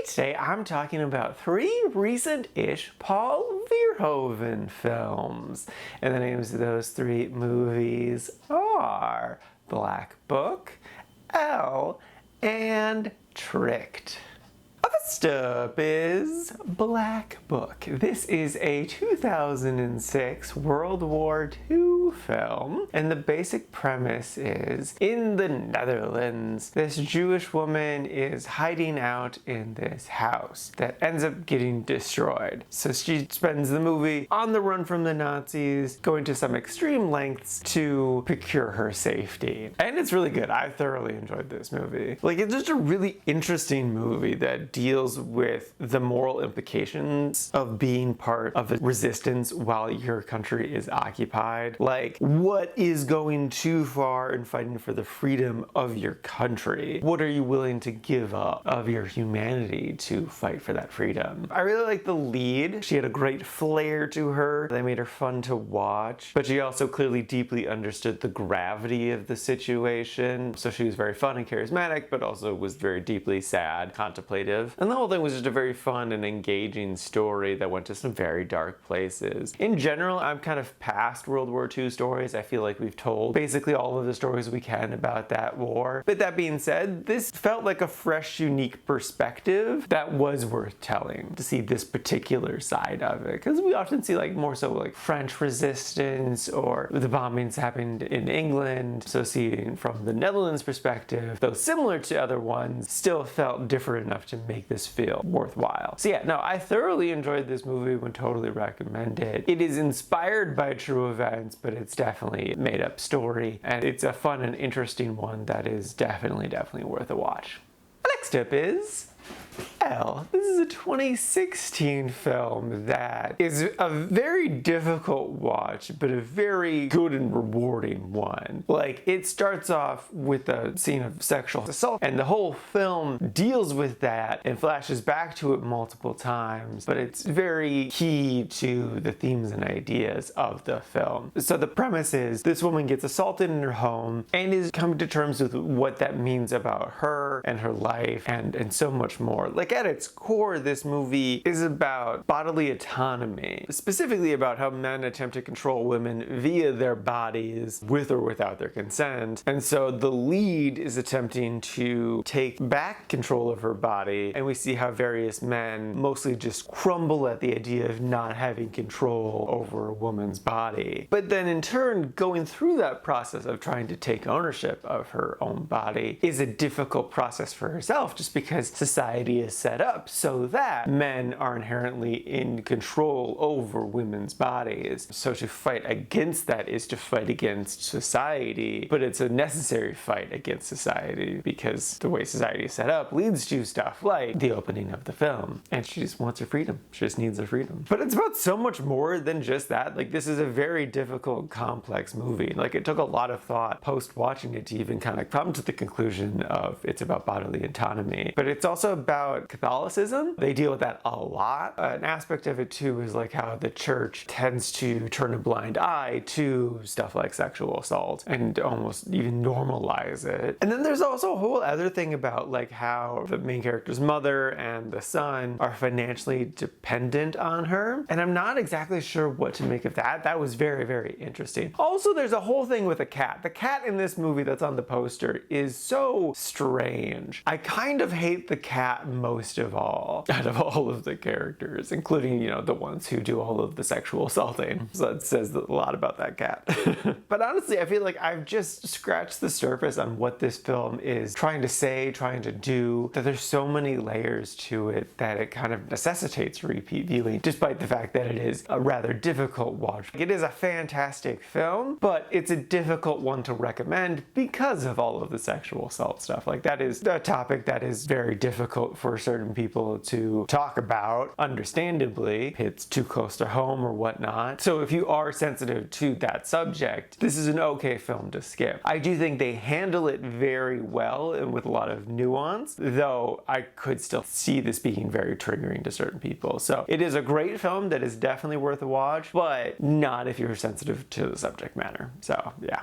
Today I'm talking about 3 recent-ish Paul Verhoeven films. And the names of those 3 movies are Black Book, Elle, and Tricked. First up is Black Book. This is a 2006 World War II film, and the basic premise is, in the Netherlands, this Jewish woman is hiding out in this house that ends up getting destroyed. So she spends the movie on the run from the Nazis, going to some extreme lengths to procure her safety. And it's really good. I thoroughly enjoyed this movie. Like, it's just a really interesting movie that deals with the moral implications of being part of a resistance while your country is occupied. Like, what is going too far in fighting for the freedom of your country? What are you willing to give up of your humanity to fight for that freedom? I really like the lead. She had a great flair to her. They made her fun to watch, but she also clearly deeply understood the gravity of the situation. So she was very fun and charismatic, but also was very deeply sad, contemplative. And the whole thing was just a very fun and engaging story that went to some very dark places. In general, I'm kind of past World War II stories. I feel like we've told basically all of the stories we can about that war. But that being said, this felt like a fresh, unique perspective that was worth telling, to see this particular side of it. Because we often see like more so like French resistance or the bombings happened in England. So seeing from the Netherlands perspective, though similar to other ones, still felt different enough to make this feel worthwhile. So yeah, no, I thoroughly enjoyed this movie, would totally recommend it. It is inspired by true events, but it's definitely a made up story, and it's a fun and interesting one that is definitely worth a watch. Next up is Elle. This is a 2016 film that is a very difficult watch, but a very good and rewarding one. Like, it starts off with a scene of sexual assault, and the whole film deals with that and flashes back to it multiple times, but it's very key to the themes and ideas of the film. So the premise is this woman gets assaulted in her home and is coming to terms with what that means about her and her life and so much more. Like, at its core, this movie is about bodily autonomy, specifically about how men attempt to control women via their bodies with or without their consent. And so the lead is attempting to take back control of her body, and we see how various men mostly just crumble at the idea of not having control over a woman's body. But then in turn, going through that process of trying to take ownership of her own body is a difficult process for herself, just because society is set up so that men are inherently in control over women's bodies. So to fight against that is to fight against society, but it's a necessary fight against society because the way society is set up leads to stuff like the opening of the film. And she just wants her freedom. She just needs her freedom. But it's about so much more than just that. Like, this is a very difficult, complex movie. Like, it took a lot of thought post-watching it to even kind of come to the conclusion of it's about bodily autonomy. But it's also about Catholicism. They deal with that a lot. An aspect of it too is like how the church tends to turn a blind eye to stuff like sexual assault and almost even normalize it. And then there's also a whole other thing about like how the main character's mother and the son are financially dependent on her. And I'm not exactly sure what to make of that. That was very interesting. Also, there's a whole thing with a cat. The cat in this movie that's on the poster is so strange. I kind of hate the cat most of all out of all of the characters, including, you know, the ones who do all of the sexual assaulting. So that says a lot about that cat. But honestly, I feel like I've just scratched the surface on what this film is trying to say, trying to do, that there's so many layers to it that it kind of necessitates repeat viewing, despite the fact that it is a rather difficult watch. It is a fantastic film, but it's a difficult one to recommend because of all of the sexual assault stuff. Like, that is a topic that is very difficult for certain people to talk about, understandably. It's too close to home or whatnot. So if you are sensitive to that subject, this is an okay film to skip. I do think they handle it very well and with a lot of nuance, though I could still see this being very triggering to certain people. So it is a great film that is definitely worth a watch, but not if you're sensitive to the subject matter. So yeah.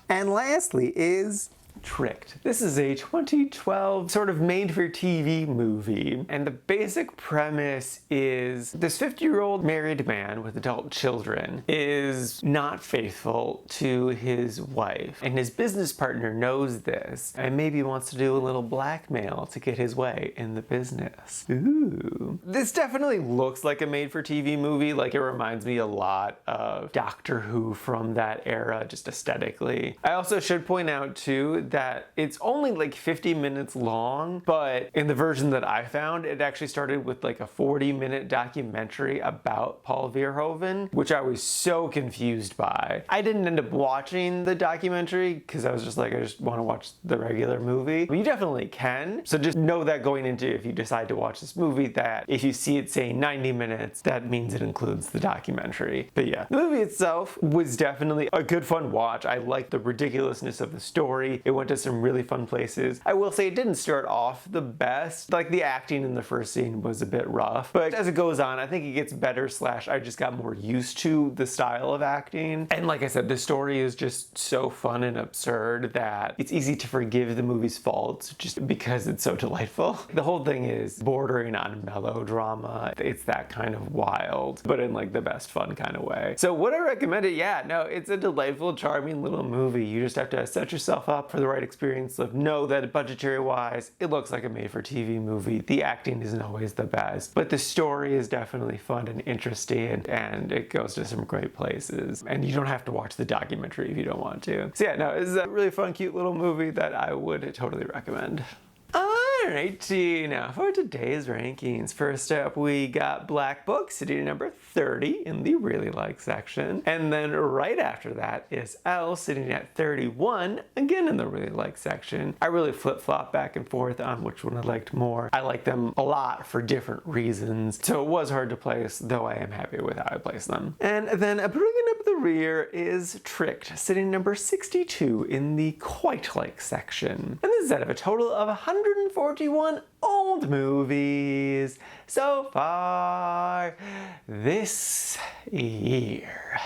And lastly is Tricked. This is a 2012 sort of made-for-TV movie, and the basic premise is this 50-year-old married man with adult children is not faithful to his wife, and his business partner knows this and maybe wants to do a little blackmail to get his way in the business. Ooh. This definitely looks like a made-for-TV movie. Like, it reminds me a lot of Doctor Who from that era, just aesthetically. I also should point out too that it's only like 50 minutes long, but in the version that I found, it actually started with like a 40-minute documentary about Paul Verhoeven, which I was so confused by. I didn't end up watching the documentary because I was just like, I just want to watch the regular movie. But you definitely can. So just know that going into, if you decide to watch this movie, that if you see it saying 90 minutes, that means it includes the documentary. But yeah, the movie itself was definitely a good fun watch. I liked the ridiculousness of the story. It went to some really fun places. I will say it didn't start off the best. Like, the acting in the first scene was a bit rough, but as it goes on, I think it gets better, / I just got more used to the style of acting. And like I said, the story is just so fun and absurd that it's easy to forgive the movie's faults just because it's so delightful. The whole thing is bordering on melodrama. It's that kind of wild, but in like the best fun kind of way. So would I recommend it? Yeah, no, it's a delightful, charming little movie. You just have to set yourself up for the right experience. Of know that budgetary wise, it looks like a made-for-TV movie. The acting isn't always the best, but the story is definitely fun and interesting, and it goes to some great places. And you don't have to watch the documentary if you don't want to. So yeah, no, it's a really fun, cute little movie that I would totally recommend. Alrighty, now for today's rankings. First up, we got Black Book sitting at number 30 in the really like section. And then right after that is Elle sitting at 31, again in the really like section. I really flip-flop back and forth on which one I liked more. I like them a lot for different reasons, so it was hard to place, though I am happy with how I placed them. And then bringing up the rear is Tricked, sitting number 62 in the quite like section. And this is out of a total of 141 old movies so far this year.